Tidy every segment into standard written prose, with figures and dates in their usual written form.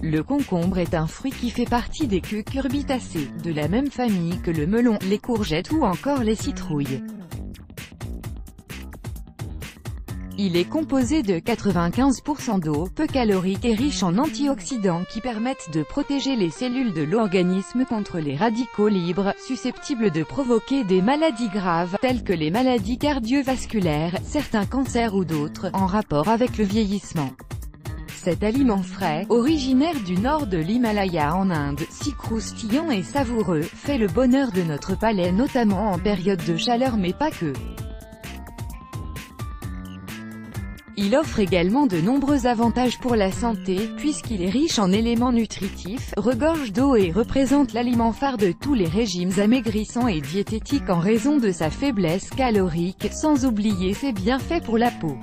Le concombre est un fruit qui fait partie des cucurbitacées, de la même famille que le melon, les courgettes ou encore les citrouilles. Il est composé de 95% d'eau, peu calorique et riche en antioxydants qui permettent de protéger les cellules de l'organisme contre les radicaux libres, susceptibles de provoquer des maladies graves, telles que les maladies cardiovasculaires, certains cancers ou d'autres, en rapport avec le vieillissement. Cet aliment frais, originaire du nord de l'Himalaya en Inde, si croustillant et savoureux, fait le bonheur de notre palais notamment en période de chaleur mais pas que. Il offre également de nombreux avantages pour la santé, puisqu'il est riche en éléments nutritifs, regorge d'eau et représente l'aliment phare de tous les régimes amaigrissants et diététiques en raison de sa faiblesse calorique, sans oublier ses bienfaits pour la peau.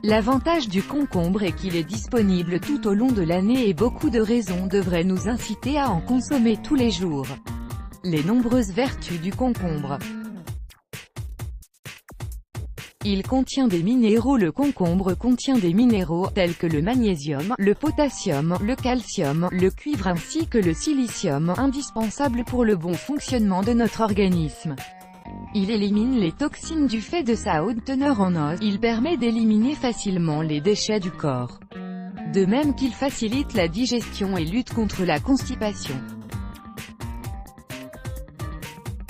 L'avantage du concombre est qu'il est disponible tout au long de l'année et beaucoup de raisons devraient nous inciter à en consommer tous les jours. Les nombreuses vertus du concombre. Il contient des minéraux. Le concombre contient des minéraux, tels que le magnésium, le potassium, le calcium, le cuivre ainsi que le silicium, indispensables pour le bon fonctionnement de notre organisme. Il élimine les toxines du fait de sa haute teneur en os, il permet d'éliminer facilement les déchets du corps. De même qu'il facilite la digestion et lutte contre la constipation.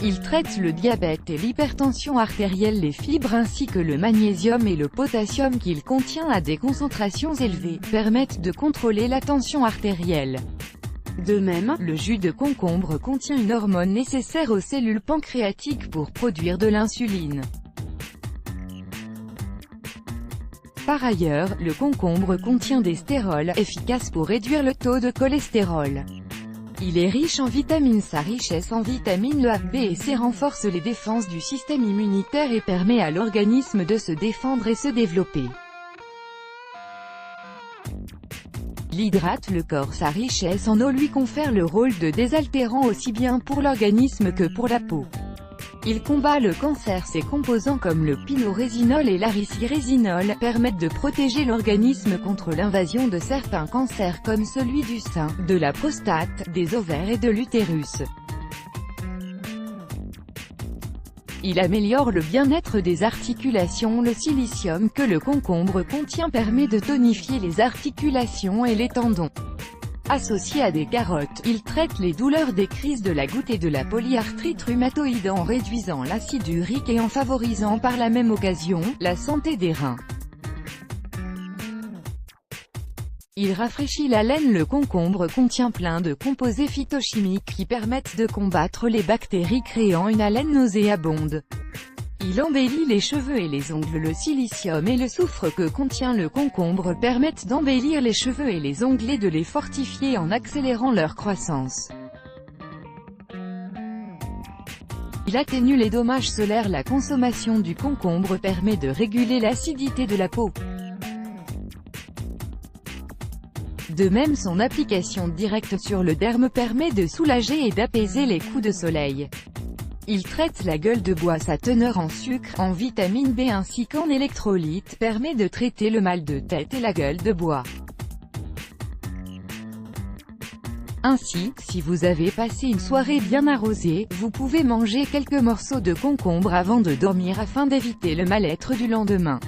Il traite le diabète et l'hypertension artérielle. Les fibres ainsi que le magnésium et le potassium qu'il contient à des concentrations élevées, permettent de contrôler la tension artérielle. De même, le jus de concombre contient une hormone nécessaire aux cellules pancréatiques pour produire de l'insuline. Par ailleurs, le concombre contient des stérols, efficaces pour réduire le taux de cholestérol. Il est riche en vitamines. Sa richesse en vitamines A, B et C renforce les défenses du système immunitaire et permet à l'organisme de se défendre et se développer. Il hydrate le corps. Sa richesse en eau lui confère le rôle de désaltérant aussi bien pour l'organisme que pour la peau. Il combat le cancer. Ses composants comme le pinorésinol et l'aricirésinol permettent de protéger l'organisme contre l'invasion de certains cancers comme celui du sein, de la prostate, des ovaires et de l'utérus. Il améliore le bien-être des articulations. Le silicium que le concombre contient permet de tonifier les articulations et les tendons. Associé à des carottes, il traite les douleurs des crises de la goutte et de la polyarthrite rhumatoïde en réduisant l'acide urique et en favorisant par la même occasion, la santé des reins. Il rafraîchit la laine. Le concombre contient plein de composés phytochimiques qui permettent de combattre les bactéries créant une haleine nauséabonde. Il embellit les cheveux et les ongles. Le silicium et le soufre que contient le concombre permettent d'embellir les cheveux et les ongles et de les fortifier en accélérant leur croissance. Il atténue les dommages solaires. La consommation du concombre permet de réguler l'acidité de la peau. De même, son application directe sur le derme permet de soulager et d'apaiser les coups de soleil. Il traite la gueule de bois. Sa teneur en sucre, en vitamine B ainsi qu'en électrolytes permet de traiter le mal de tête et la gueule de bois. Ainsi, si vous avez passé une soirée bien arrosée, vous pouvez manger quelques morceaux de concombre avant de dormir afin d'éviter le mal-être du lendemain.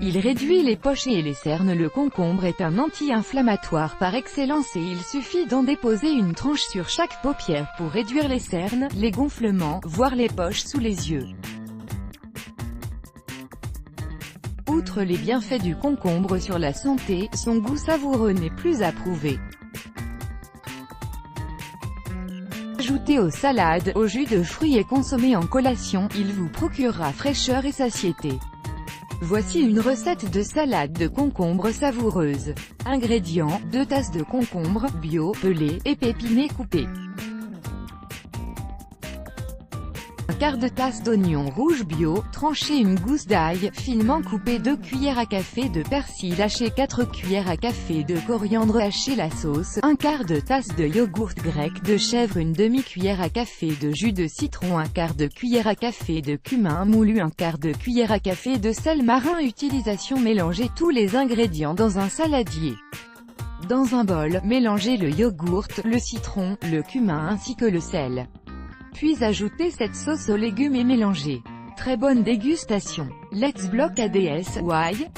Il réduit les poches et les cernes. Le concombre est un anti-inflammatoire par excellence et il suffit d'en déposer une tranche sur chaque paupière pour réduire les cernes, les gonflements, voire les poches sous les yeux. Outre les bienfaits du concombre sur la santé, son goût savoureux n'est plus à prouver. Ajouté aux salades, au jus de fruits et consommé en collation, il vous procurera fraîcheur et satiété. Voici une recette de salade de concombre savoureuse. Ingrédients, 2 tasses de concombre, bio, pelés, épinés coupés. 1/4 de tasse d'oignon rouge bio, tranché. Une gousse d'ail, finement coupé. 2 cuillères à café de persil haché. 4 cuillères à café de coriandre haché. La sauce, 1/4 de tasse de yogourt grec de chèvre. Une demi-cuillère à café de jus de citron. 1/4 de cuillère à café de cumin moulu. 1/4 de cuillère à café de sel marin. Utilisation: mélanger tous les ingrédients dans un saladier. Dans un bol, mélangez le yogourt, le citron, le cumin ainsi que le sel. Puis ajoutez cette sauce aux légumes et mélangez. Très bonne dégustation. Let's block ADS, why?